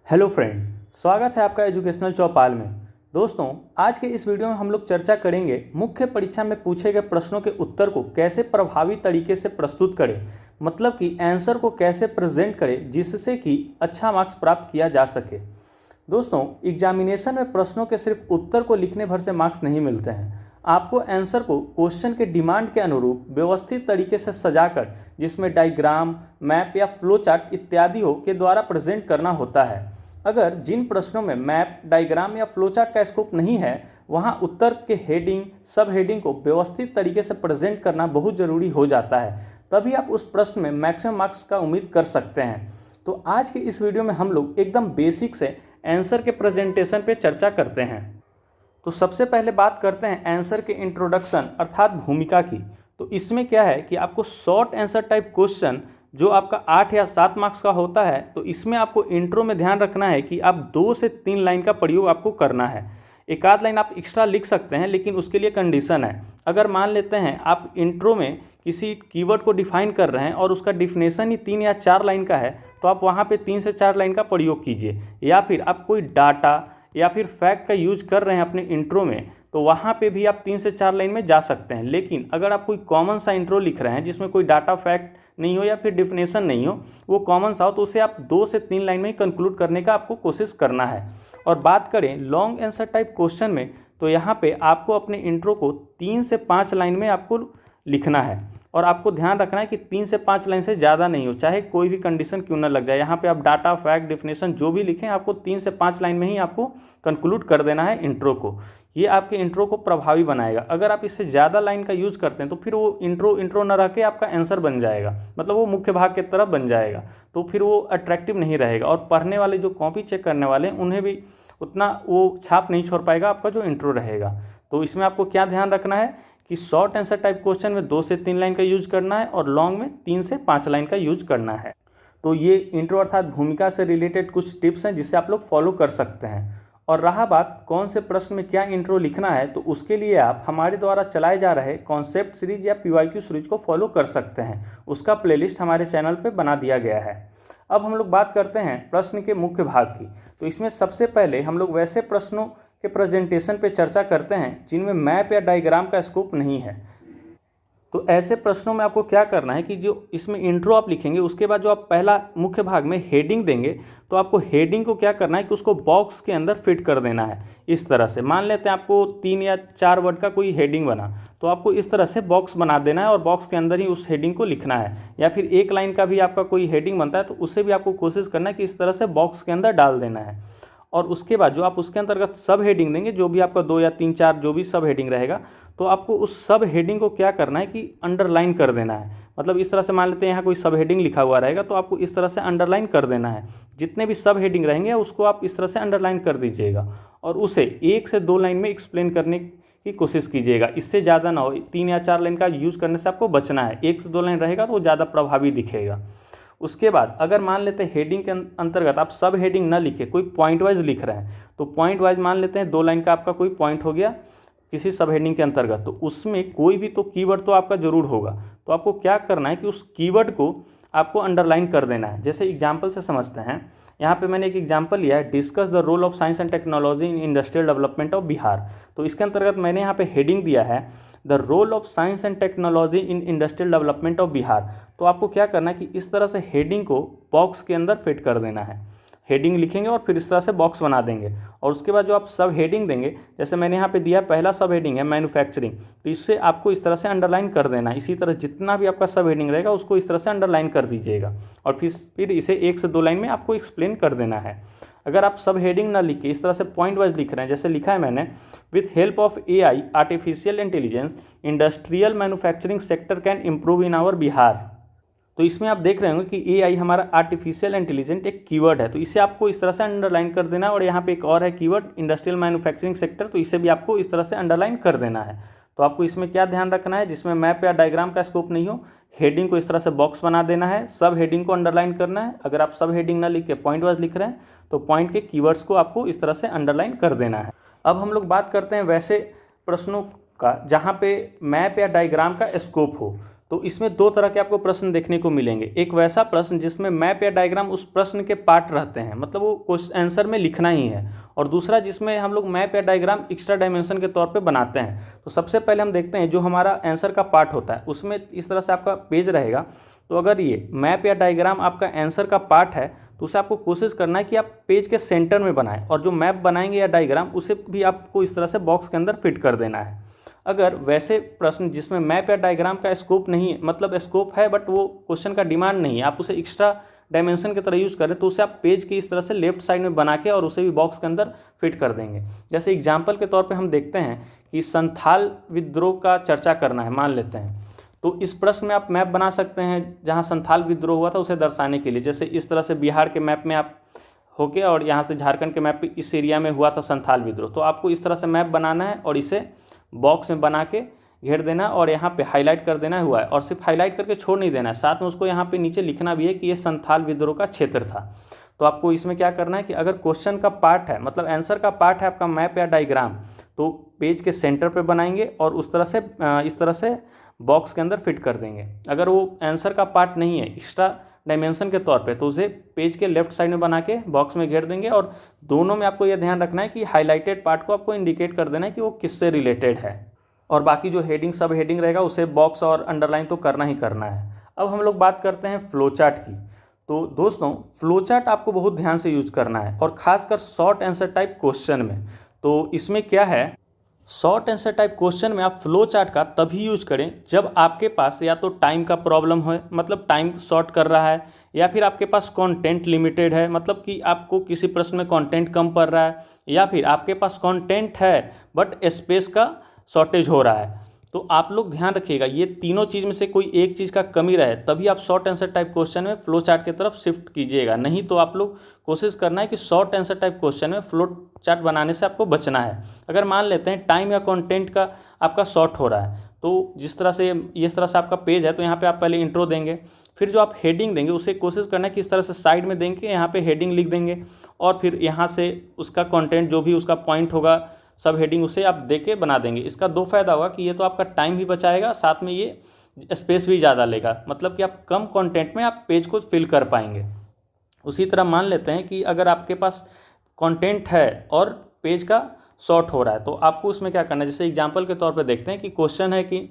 Hello friend, स्वागत है आपका एजुकेशनल चौपाल में। दोस्तों, आज के इस वीडियो में हम लोग चर्चा करेंगे मुख्य परीक्षा में पूछे गए प्रश्नों के उत्तर को कैसे प्रभावी तरीके से प्रस्तुत करें, मतलब कि आंसर को कैसे प्रेजेंट करें जिससे कि अच्छा मार्क्स प्राप्त किया जा सके। दोस्तों, एग्जामिनेशन में प्रश्नों के सिर्फ उत्तर को लिखने भर से मार्क्स नहीं मिलते हैं। आपको आंसर को क्वेश्चन के डिमांड के अनुरूप व्यवस्थित तरीके से सजाकर, जिसमें डायग्राम, मैप या फ्लो चार्ट इत्यादि हो के द्वारा प्रेजेंट करना होता है। अगर जिन प्रश्नों में मैप, डायग्राम या फ्लो चार्ट का स्कोप नहीं है, वहां उत्तर के हेडिंग, सब हेडिंग को व्यवस्थित तरीके से प्रेजेंट करना बहुत जरूरी हो जाता है। तभी आप उस प्रश्न में मैक्सिमम मार्क्स का उम्मीद कर सकते हैं। तो आज के इस वीडियो में हम लोग एकदम बेसिक से आंसर के प्रेजेंटेशन पे चर्चा करते हैं। तो सबसे पहले बात करते हैं आंसर के इंट्रोडक्शन अर्थात भूमिका की। तो इसमें क्या है कि आपको शॉर्ट आंसर टाइप क्वेश्चन जो आपका 8 या 7 मार्क्स का होता है, तो इसमें आपको इंट्रो में ध्यान रखना है कि आप 2 से 3 लाइन का प्रयोग आपको करना है। एक आध लाइन आप एक्स्ट्रा लिख सकते हैं, लेकिन उसके लिए कंडीशन है। अगर मान लेते हैं आप इंट्रो में किसी कीवर्ड को डिफाइन कर रहे हैं और उसका डिफिनेशन ही 3 या 4 लाइन का है, तो आप वहाँ पे 3 से 4 लाइन का प्रयोग कीजिए। या फिर आप कोई डाटा या फिर फैक्ट का यूज कर रहे हैं अपने इंट्रो में, तो वहाँ पे भी आप 3 से 4 लाइन में जा सकते हैं। लेकिन अगर आप कोई कॉमन सा इंट्रो लिख रहे हैं जिसमें कोई डाटा फैक्ट नहीं हो या फिर डिफिनेशन नहीं हो, वो कॉमन सा हो, तो उसे आप 2 से 3 लाइन में ही कंक्लूड करने का आपको कोशिश करना है। और बात करें लॉन्ग आंसर टाइप क्वेश्चन में, तो यहाँ पे आपको अपने इंट्रो को 3 से 5 लाइन में आपको लिखना है। और आपको ध्यान रखना है कि 3 से 5 लाइन से ज़्यादा नहीं हो, चाहे कोई भी कंडीशन क्यों ना लग जाए। यहाँ पे आप डाटा, फैक्ट, डिफिनेशन जो भी लिखें, आपको 3 से 5 लाइन में ही आपको कंक्लूड कर देना है इंट्रो को। ये आपके इंट्रो को प्रभावी बनाएगा। अगर आप इससे ज़्यादा लाइन का यूज करते हैं तो फिर वो इंट्रो न रह के आपका आंसर बन जाएगा, मतलब वो मुख्य भाग की तरफ बन जाएगा, तो फिर वो अट्रैक्टिव नहीं रहेगा। और पढ़ने वाले जो कॉपी चेक करने वाले हैं उन्हें भी उतना वो छाप नहीं छोड़ पाएगा आपका जो इंट्रो रहेगा। तो इसमें आपको क्या ध्यान रखना है कि शॉर्ट आंसर टाइप क्वेश्चन में 2 से 3 लाइन का यूज करना है और लॉन्ग में 3 से 5 लाइन का यूज करना है। तो ये इंट्रो अर्थात भूमिका से रिलेटेड कुछ टिप्स हैं जिससे आप लोग फॉलो कर सकते हैं। और रहा बात कौन से प्रश्न में क्या इंट्रो लिखना है, तो उसके लिए आप हमारे द्वारा चलाए जा रहे कॉन्सेप्ट सीरीज या PYQ सीरीज को फॉलो कर सकते हैं। उसका प्लेलिस्ट हमारे चैनल पर बना दिया गया है। अब हम लोग बात करते हैं प्रश्न के मुख्य भाग की। तो इसमें सबसे पहले हम लोग वैसे प्रश्नों के प्रेजेंटेशन पे चर्चा करते हैं जिनमें मैप या डायग्राम का स्कोप नहीं है। तो ऐसे प्रश्नों में आपको क्या करना है कि जो इसमें इंट्रो आप लिखेंगे, उसके बाद जो आप पहला मुख्य भाग में हेडिंग देंगे, तो आपको हेडिंग को क्या करना है कि उसको बॉक्स के अंदर फिट कर देना है। इस तरह से मान लेते हैं आपको 3 या 4 वर्ड का कोई हेडिंग बना, तो आपको इस तरह से बॉक्स बना देना है और बॉक्स के अंदर ही उस हेडिंग को लिखना है। या फिर 1 लाइन का भी आपका कोई हेडिंग बनता है, तो उसे भी आपको कोशिश करना है कि इस तरह से बॉक्स के अंदर डाल देना है। और उसके बाद जो आप उसके अंतर्गत सब हेडिंग देंगे, जो भी आपका 2 या 3, 4 जो भी सब हेडिंग रहेगा, तो आपको उस सब हेडिंग को क्या करना है कि अंडरलाइन कर देना है। मतलब इस तरह से मान लेते हैं यहाँ कोई सब हेडिंग लिखा हुआ रहेगा, तो आपको इस तरह से अंडरलाइन कर देना है। जितने भी सब हेडिंग रहेंगे उसको आप इस तरह से अंडरलाइन कर दीजिएगा और उसे 1 से 2 लाइन में एक्सप्लेन करने की कोशिश कीजिएगा। इससे ज़्यादा ना हो, 3 या 4 लाइन का यूज़ करने से आपको बचना है। 1 से 2 लाइन रहेगा तो वो ज़्यादा प्रभावी दिखेगा। उसके बाद अगर मान लेते हैं हेडिंग के अंतर्गत आप सब हेडिंग ना लिखे, कोई पॉइंट वाइज लिख रहे हैं, तो पॉइंट वाइज मान लेते हैं 2 लाइन का आपका कोई पॉइंट हो गया किसी सब हेडिंग के अंतर्गत, तो उसमें कोई भी तो कीवर्ड तो आपका जरूर होगा। तो आपको क्या करना है कि उस कीवर्ड को आपको अंडरलाइन कर देना है। जैसे एग्जाम्पल से समझते हैं, यहाँ पे मैंने एक एग्जाम्पल लिया है, discuss the role of science and technology in industrial development of Bihar. तो इसके अंतर्गत मैंने यहाँ पे हेडिंग दिया है the role of science and technology in industrial development of Bihar. तो आपको क्या करना है कि इस तरह से हेडिंग को बॉक्स के अंदर फिट कर देना है। हेडिंग लिखेंगे और फिर इस तरह से बॉक्स बना देंगे। और उसके बाद जो आप सब हेडिंग देंगे, जैसे मैंने यहाँ पे दिया पहला सब हेडिंग है मैन्युफैक्चरिंग, तो इससे आपको इस तरह से अंडरलाइन कर देना है। इसी तरह जितना भी आपका सब हेडिंग रहेगा उसको इस तरह से अंडरलाइन कर दीजिएगा और फिर इसे 1 से 2 लाइन में आपको एक्सप्लेन कर देना है। अगर आप सब हेडिंग ना लिख के इस तरह से पॉइंट वाइज लिख रहे हैं, जैसे लिखा है मैंने, with help of AI artificial intelligence industrial manufacturing sector can improve in our Bihar. तो इसमें आप देख रहे होंगे कि AI हमारा आर्टिफिशियल इंटेलिजेंट एक कीवर्ड है, तो इसे आपको इस तरह से अंडरलाइन कर देना है। और यहाँ पे एक और है कीवर्ड इंडस्ट्रियल मैन्युफैक्चरिंग सेक्टर, तो इसे भी आपको इस तरह से अंडरलाइन कर देना है। तो आपको इसमें क्या ध्यान रखना है, जिसमें मैप या डायग्राम का स्कोप नहीं हो, हेडिंग को इस तरह से बॉक्स बना देना है, सब हेडिंग को अंडरलाइन करना है। अगर आप सब हेडिंग ना लिख के पॉइंट वाइज लिख रहे हैं, तो पॉइंट के कीवर्ड्स को आपको इस तरह से अंडरलाइन कर देना है। अब हम लोग बात करते हैं वैसे प्रश्नों का जहाँ पे मैप या डायग्राम का स्कोप हो। तो इसमें दो तरह के आपको प्रश्न देखने को मिलेंगे। एक वैसा प्रश्न जिसमें मैप या डायग्राम उस प्रश्न के पार्ट रहते हैं, मतलब वो क्वेश्चन आंसर में लिखना ही है, और दूसरा जिसमें हम लोग मैप या डायग्राम एक्स्ट्रा डायमेंशन के तौर पे बनाते हैं। तो सबसे पहले हम देखते हैं जो हमारा आंसर का पार्ट होता है उसमें इस तरह से आपका पेज रहेगा। तो अगर ये मैप या डायग्राम आपका आंसर का पार्ट है तो उसे आपको कोशिश करना है कि आप पेज के सेंटर में बनाएं, और जो मैप बनाएंगे या डायग्राम उसे भी आपको इस तरह से बॉक्स के अंदर फिट कर देना है। अगर वैसे प्रश्न जिसमें मैप या डायग्राम का स्कोप नहीं है, मतलब स्कोप है बट वो क्वेश्चन का डिमांड नहीं है, आप उसे एक्स्ट्रा डायमेंशन की तरह यूज़ करें, तो उसे आप पेज की इस तरह से लेफ्ट साइड में बना के और उसे भी बॉक्स के अंदर फिट कर देंगे। जैसे एग्जाम्पल के तौर पे हम देखते हैं कि संथाल विद्रोह का चर्चा करना है, मान लेते हैं, तो इस प्रश्न में आप मैप बना सकते हैं जहाँ संथाल विद्रोह हुआ था उसे दर्शाने के लिए। जैसे इस तरह से बिहार के मैप में आप होके और यहाँ से झारखंड के मैप पे इस एरिया में हुआ था संथाल विद्रोह, तो आपको इस तरह से मैप बनाना है और इसे बॉक्स में बना के घेर देना और यहाँ पे हाईलाइट कर देना हुआ है, और सिर्फ हाईलाइट करके छोड़ नहीं देना है, साथ में उसको यहाँ पे नीचे लिखना भी है कि ये संथाल विद्रोह का क्षेत्र था। तो आपको इसमें क्या करना है कि अगर क्वेश्चन का पार्ट है, मतलब आंसर का पार्ट है आपका मैप या डायग्राम, तो पेज के सेंटर पे बनाएंगे और उस तरह से इस तरह से बॉक्स के अंदर फिट कर देंगे। अगर वो आंसर का पार्ट नहीं है एक्स्ट्रा डायमेंशन के तौर पे, तो उसे पेज के लेफ्ट साइड में बना के बॉक्स में घेर देंगे, और दोनों में आपको यह ध्यान रखना है कि हाईलाइटेड पार्ट को आपको इंडिकेट कर देना है कि वो किससे रिलेटेड है, और बाकी जो हेडिंग सब हेडिंग रहेगा उसे बॉक्स और अंडरलाइन तो करना ही करना है। अब हम लोग बात करते हैं फ्लो चार्ट की। तो दोस्तों फ्लो चार्ट आपको बहुत ध्यान से यूज करना है, और खासकर शॉर्ट आंसर टाइप क्वेश्चन में। तो इसमें क्या है, शॉर्ट आंसर टाइप क्वेश्चन में आप फ्लो चार्ट का तभी यूज करें जब आपके पास या तो टाइम का प्रॉब्लम हो, मतलब टाइम शॉर्ट कर रहा है, या फिर आपके पास कंटेंट लिमिटेड है, मतलब कि आपको किसी प्रश्न में कंटेंट कम पड़ रहा है, या फिर आपके पास कंटेंट है बट स्पेस का शॉर्टेज हो रहा है। तो आप लोग ध्यान रखिएगा ये तीनों चीज़ में से कोई एक चीज़ का कमी रहे तभी आप शॉर्ट आंसर टाइप क्वेश्चन में फ्लो चार्ट की तरफ शिफ्ट कीजिएगा, नहीं तो आप लोग कोशिश करना है कि शॉर्ट आंसर टाइप क्वेश्चन में फ्लो चार्ट बनाने से आपको बचना है। अगर मान लेते हैं टाइम या कंटेंट का आपका शॉर्ट हो रहा है, तो जिस तरह से इस तरह से आपका पेज है, तो यहाँ पे आप पहले इंट्रो देंगे, फिर जो आप हेडिंग देंगे उसे कोशिश करना है कि इस तरह से साइड में देंगे, यहाँ पे हेडिंग लिख देंगे, और फिर यहाँ से उसका कंटेंट जो भी उसका पॉइंट होगा सब हेडिंग उसे आप दे के बना देंगे। इसका दो फायदा होगा कि ये तो आपका टाइम भी बचाएगा, साथ में ये स्पेस भी ज़्यादा लेगा, मतलब कि आप कम कंटेंट में आप पेज को फिल कर पाएंगे। उसी तरह मान लेते हैं कि अगर आपके पास कंटेंट है और पेज का शॉर्ट हो रहा है, तो आपको उसमें क्या करना है, जैसे एग्जांपल के तौर पे देखते हैं कि क्वेश्चन है कि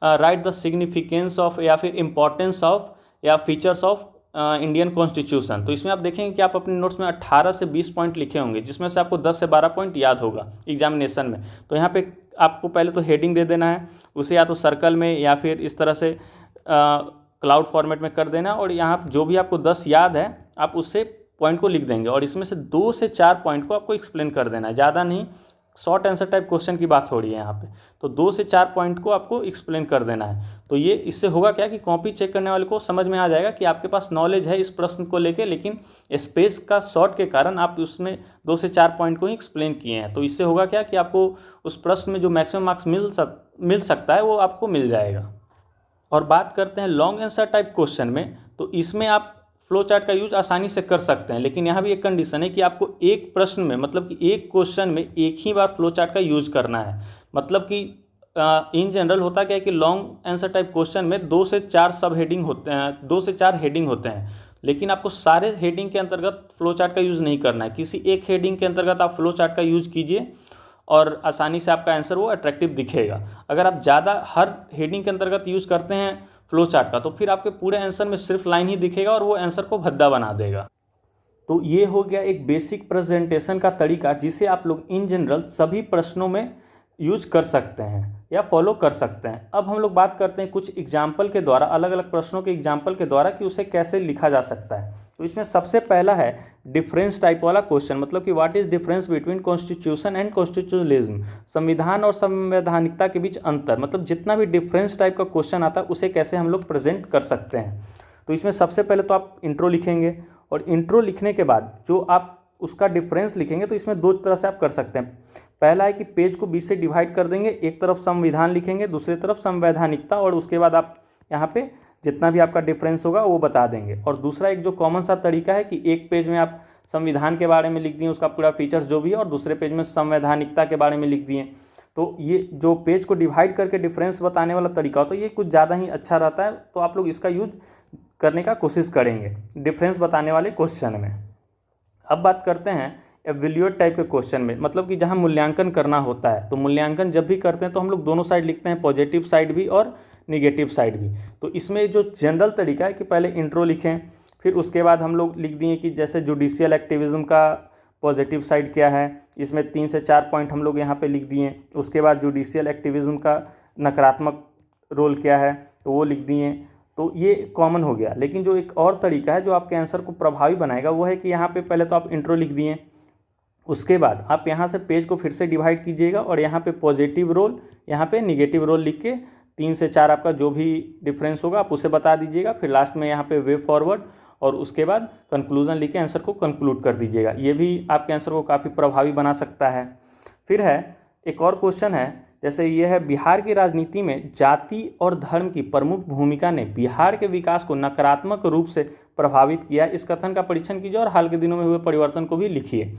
राइट द सिग्निफिकेंस ऑफ या फिर इंपॉर्टेंस ऑफ या फीचर्स ऑफ इंडियन कॉन्स्टिट्यूशन। तो इसमें आप देखेंगे कि आप अपने नोट्स में 18 से 20 पॉइंट लिखे होंगे, जिसमें से आपको 10 से 12 पॉइंट याद होगा एग्जामिनेशन में। तो यहाँ पे आपको पहले तो हेडिंग दे देना है, उसे या तो सर्कल में या फिर इस तरह से क्लाउड फॉर्मेट में कर देना, और यहाँ जो भी आपको 10 याद है आप उससे पॉइंट को लिख देंगे, और इसमें से 2 से 4 पॉइंट को आपको एक्सप्लेन कर देना है, ज़्यादा नहीं। शॉर्ट आंसर टाइप क्वेश्चन की बात हो रही है यहाँ पे, तो 2 से 4 पॉइंट को आपको एक्सप्लेन कर देना है। तो ये इससे होगा क्या कि कॉपी चेक करने वाले को समझ में आ जाएगा कि आपके पास नॉलेज है इस प्रश्न को लेके, लेकिन स्पेस का शॉर्ट के कारण आप उसमें 2 से 4 पॉइंट को ही एक्सप्लेन किए हैं। तो इससे होगा क्या कि आपको उस प्रश्न में जो मैक्सिमम मार्क्स मिल सकता है वो आपको मिल जाएगा। और बात करते हैं लॉन्ग आंसर टाइप क्वेश्चन में, तो इसमें आप फ्लो चार्ट का यूज आसानी से कर सकते हैं, लेकिन यहाँ भी एक कंडीशन है कि आपको एक प्रश्न में, मतलब कि एक क्वेश्चन में एक ही बार फ्लो चार्ट का यूज करना है। मतलब कि इन जनरल होता क्या है कि लॉन्ग आंसर टाइप क्वेश्चन में 2 से 4 सब हेडिंग होते हैं, 2 से 4 हेडिंग होते हैं, लेकिन आपको सारे हेडिंग के अंतर्गत फ्लो चार्ट का यूज़ नहीं करना है। किसी एक हेडिंग के अंतर्गत आप फ्लो चार्ट का यूज कीजिए और आसानी से आपका आंसर वो अट्रैक्टिव दिखेगा। अगर आप ज़्यादा हर हेडिंग के अंतर्गत यूज़ करते हैं फ्लो चार्ट का, तो फिर आपके पूरे आंसर में सिर्फ लाइन ही दिखेगा और वो आंसर को भद्दा बना देगा। तो ये हो गया एक बेसिक प्रेजेंटेशन का तरीका जिसे आप लोग इन जनरल सभी प्रश्नों में यूज कर सकते हैं या फॉलो कर सकते हैं। अब हम लोग बात करते हैं कुछ एग्जाम्पल के द्वारा, अलग अलग प्रश्नों के एग्जाम्पल के द्वारा कि उसे कैसे लिखा जा सकता है। तो इसमें सबसे पहला है डिफरेंस टाइप वाला क्वेश्चन, मतलब कि what is difference between constitution and constitutionalism, संविधान और संवैधानिकता के बीच अंतर। मतलब जितना भी डिफरेंस टाइप का क्वेश्चन आता है उसे कैसे हम लोग प्रेजेंट कर सकते हैं। तो इसमें सबसे पहले तो आप इंट्रो लिखेंगे, और इंट्रो लिखने के बाद जो आप उसका डिफरेंस लिखेंगे, तो इसमें 2 तरह से आप कर सकते हैं। पहला है कि पेज को बीच से डिवाइड कर देंगे, एक तरफ संविधान लिखेंगे, दूसरी तरफ संवैधानिकता, और उसके बाद आप यहाँ पे जितना भी आपका डिफरेंस होगा वो बता देंगे। और दूसरा एक जो कॉमन सा तरीका है कि एक पेज में आप संविधान के बारे में लिख दिए, उसका पूरा फीचर्स जो भी है, और दूसरे पेज में संवैधानिकता के बारे में लिख दिए। तो ये जो पेज को डिवाइड करके डिफरेंस बताने वाला तरीका होता है ये कुछ ज़्यादा ही अच्छा रहता है, तो आप लोग इसका यूज करने का कोशिश करेंगे डिफरेंस बताने वाले क्वेश्चन में। अब बात करते हैं एवल्यूएट टाइप के क्वेश्चन में, मतलब कि जहाँ मूल्यांकन करना होता है। तो मूल्यांकन जब भी करते हैं तो हम लोग दोनों साइड लिखते हैं, पॉजिटिव साइड भी और निगेटिव साइड भी। तो इसमें जो जनरल तरीका है कि पहले इंट्रो लिखें, फिर उसके बाद हम लोग लिख दिए कि जैसे जुडिशियल एक्टिविज्म का पॉजिटिव साइड क्या है, इसमें 3 से 4 पॉइंट हम लोग यहाँ पे लिख दिए। उसके बाद जुडिशियल एक्टिविज्म का नकारात्मक रोल क्या है तो वो लिख दिए। तो ये कॉमन हो गया। लेकिन जो एक और तरीका है जो आपके आंसर को प्रभावी बनाएगा वो है कि यहाँ पे पहले तो आप इंट्रो लिख दिए, उसके बाद आप यहाँ से पेज को फिर से डिवाइड कीजिएगा और यहाँ पे पॉजिटिव रोल, यहाँ पे निगेटिव रोल लिख के 3 से 4 आपका जो भी डिफरेंस होगा आप उसे बता दीजिएगा। फिर लास्ट में यहाँ पे वे फॉरवर्ड और उसके बाद कंक्लूजन लिख के आंसर को कंक्लूड कर दीजिएगा। ये भी आपके आंसर को काफ़ी प्रभावी बना सकता है। फिर है एक और क्वेश्चन है, जैसे ये है बिहार की राजनीति में जाति और धर्म की प्रमुख भूमिका ने बिहार के विकास को नकारात्मक रूप से प्रभावित किया। इस कथन का परीक्षण कीजिए और हाल के दिनों में हुए परिवर्तन को भी लिखिए।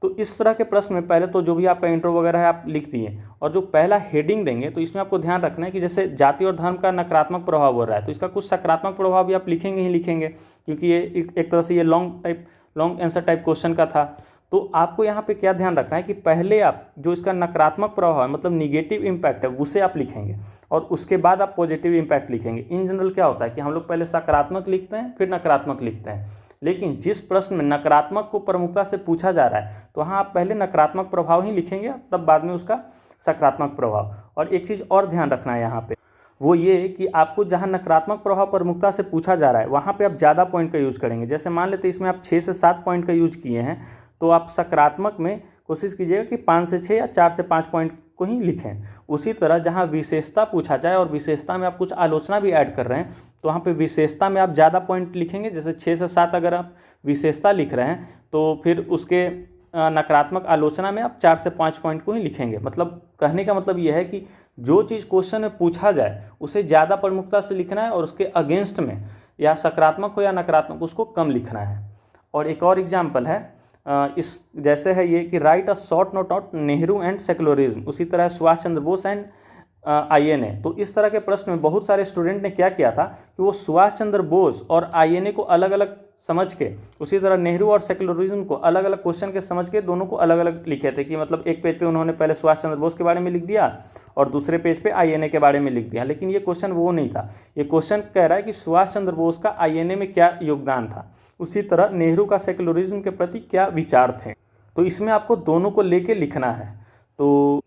तो इस तरह के प्रश्न में पहले तो जो भी आपका इंट्रो वगैरह है आप लिख दिए, और जो पहला हेडिंग देंगे तो इसमें आपको ध्यान रखना है कि जैसे जाति और धर्म का नकारात्मक प्रभाव हो रहा है तो इसका कुछ सकारात्मक प्रभाव भी आप लिखेंगे ही लिखेंगे, क्योंकि ये एक तरह से ये लॉन्ग आंसर टाइप क्वेश्चन का था। तो आपको यहाँ पे क्या ध्यान रखना है कि पहले आप जो इसका नकारात्मक प्रभाव है मतलब निगेटिव इम्पैक्ट है उसे आप लिखेंगे और उसके बाद आप पॉजिटिव इम्पैक्ट लिखेंगे। इन जनरल क्या होता है कि हम लोग पहले सकारात्मक लिखते हैं फिर नकारात्मक लिखते हैं, लेकिन जिस प्रश्न में नकारात्मक को प्रमुखता से पूछा जा रहा है तो वहाँ आप पहले नकारात्मक प्रभाव ही लिखेंगे, तब बाद में उसका सकारात्मक प्रभाव। और एक चीज़ और ध्यान रखना है यहाँ पे, वो ये कि आपको जहाँ नकारात्मक प्रभाव प्रमुखता से पूछा जा रहा है वहाँ पे आप ज़्यादा पॉइंट का यूज करेंगे। जैसे मान लेते इसमें आप 6 से 7 पॉइंट का यूज किए हैं तो आप सकारात्मक में कोशिश कीजिएगा कि 5 से 6 या 4 से 5 पॉइंट को ही लिखें। उसी तरह जहाँ विशेषता पूछा जाए और विशेषता में आप कुछ आलोचना भी ऐड कर रहे हैं तो वहाँ पे विशेषता में आप ज़्यादा पॉइंट लिखेंगे। जैसे 6 से 7 अगर आप विशेषता लिख रहे हैं तो फिर उसके नकारात्मक आलोचना में आप 4 से 5 पॉइंट को ही लिखेंगे। मतलब कहने का मतलब यह है कि जो चीज़ क्वेश्चन में पूछा जाए उसे ज़्यादा प्रमुखता से लिखना है और उसके अगेंस्ट में या सकारात्मक हो या नकारात्मक उसको कम लिखना है। और एक और एग्जाम्पल है इस जैसे है ये कि right a short note on Nehru and secularism, उसी तरह सुभाष चंद्र बोस एंड आईएनए। तो इस तरह के प्रश्न में बहुत सारे स्टूडेंट ने क्या किया था कि वो सुभाष चंद्र बोस और आईएनए को अलग अलग समझ के, उसी तरह नेहरू और सेक्युलरिज्म को अलग अलग क्वेश्चन के समझ के दोनों को अलग अलग लिखे थे। कि मतलब एक पेज पे उन्होंने पहले सुभाष चंद्र बोस के बारे में लिख दिया और दूसरे पेज पे आईएनए के बारे में लिख दिया। लेकिन ये क्वेश्चन वो नहीं था, ये क्वेश्चन कह रहा है कि सुभाष चंद्र बोस का आईएनए में क्या योगदान था, उसी तरह नेहरू का सेक्युलरिज्म के प्रति क्या विचार थे। तो इसमें आपको दोनों को लेके लिखना है। तो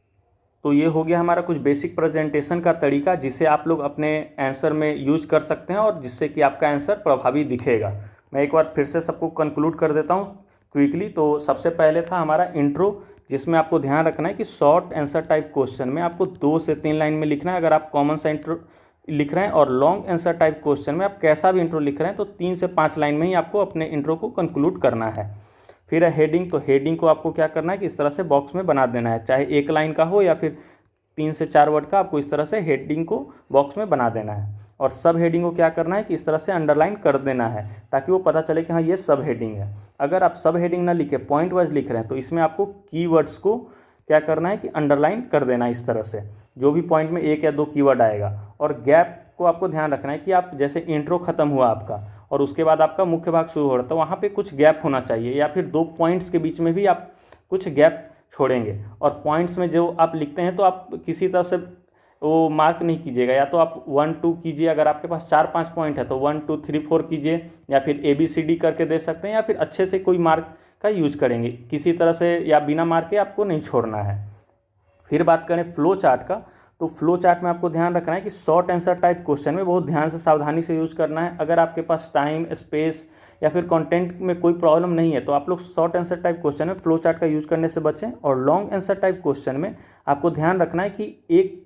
ये हो गया हमारा कुछ बेसिक प्रेजेंटेशन का तरीका जिसे आप लोग अपने आंसर में यूज कर सकते हैं और जिससे कि आपका आंसर प्रभावी दिखेगा। मैं एक बार फिर से सबको कंक्लूड कर देता हूँ क्विकली। तो सबसे पहले था हमारा इंट्रो, जिसमें आपको ध्यान रखना है कि शॉर्ट आंसर टाइप क्वेश्चन में आपको 2 से 3 लाइन में लिखना है अगर आप कॉमन सा इंट्रो लिख रहे हैं, और लॉन्ग आंसर टाइप क्वेश्चन में आप कैसा भी इंट्रो लिख रहे हैं तो 3 से 5 लाइन में ही आपको अपने इंट्रो को कंक्लूड करना है। फिर है हेडिंग, तो हेडिंग को आपको क्या करना है कि इस तरह से बॉक्स में बना देना है, चाहे 1 लाइन का हो या फिर 3 से 4 वर्ड का, आपको इस तरह से हेडिंग को बॉक्स में बना देना है। और सब हेडिंग को क्या करना है कि इस तरह से अंडरलाइन कर देना है ताकि वो पता चले कि हाँ ये सब हेडिंग है। अगर आप सब हेडिंग ना लिखे पॉइंट वाइज लिख रहे हैं तो इसमें आपको कीवर्ड्स को क्या करना है कि अंडरलाइन कर देना है इस तरह से, जो भी पॉइंट में 1 या 2 कीवर्ड आएगा। और गैप को आपको ध्यान रखना है कि आप जैसे इंट्रो खत्म हुआ आपका और उसके बाद आपका मुख्य भाग शुरू हो रहा है तो वहाँ पे कुछ गैप होना चाहिए, या फिर 2 पॉइंट्स के बीच में भी आप कुछ गैप छोड़ेंगे। और पॉइंट्स में जो आप लिखते हैं तो आप किसी तरह से वो मार्क नहीं कीजिएगा, या तो आप 1 2 कीजिए, अगर आपके पास 4-5 पॉइंट है तो 1 2 3 4 कीजिए, या फिर ABCD करके दे सकते हैं, या फिर अच्छे से कोई मार्क का यूज करेंगे, किसी तरह से या बिना मार्क के आपको नहीं छोड़ना है। फिर बात करें फ्लो चार्ट का, तो फ्लो चार्ट में आपको ध्यान रखना है कि शॉर्ट आंसर टाइप क्वेश्चन में बहुत ध्यान से सावधानी से यूज करना है। अगर आपके पास टाइम स्पेस या फिर कंटेंट में कोई प्रॉब्लम नहीं है तो आप लोग शॉर्ट आंसर टाइप क्वेश्चन में फ्लो चार्ट का यूज करने से बचें। और लॉन्ग आंसर टाइप क्वेश्चन में आपको ध्यान रखना है कि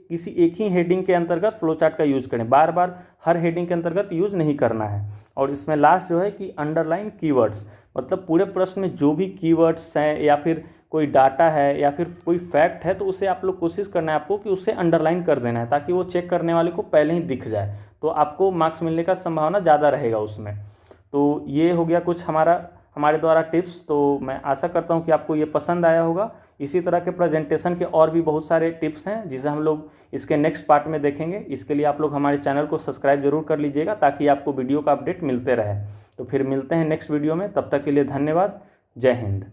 किसी एक ही हेडिंग के अंतर्गत फ्लो चार्ट का यूज करें, बार बार हर हेडिंग के अंतर्गत यूज नहीं करना है। और इसमें लास्ट जो है कि अंडरलाइन कीवर्ड्स, मतलब पूरे प्रश्न में जो भी कीवर्ड्स हैं या फिर कोई डाटा है या फिर कोई फैक्ट है तो उसे आप लोग कोशिश करना है आपको कि उसे अंडरलाइन कर देना है ताकि वो चेक करने वाले को पहले ही दिख जाए, तो आपको मार्क्स मिलने का संभावना ज़्यादा रहेगा उसमें। तो ये हो गया कुछ हमारा हमारे द्वारा टिप्स। तो मैं आशा करता हूँ कि आपको ये पसंद आया होगा। इसी तरह के प्रेजेंटेशन के और भी बहुत सारे टिप्स हैं जिसे हम लोग इसके नेक्स्ट पार्ट में देखेंगे। इसके लिए आप लोग हमारे चैनल को सब्सक्राइब जरूर कर लीजिएगा ताकि आपको वीडियो का अपडेट मिलते रहे। तो फिर मिलते हैं नेक्स्ट वीडियो में, तब तक के लिए धन्यवाद। जय हिंद।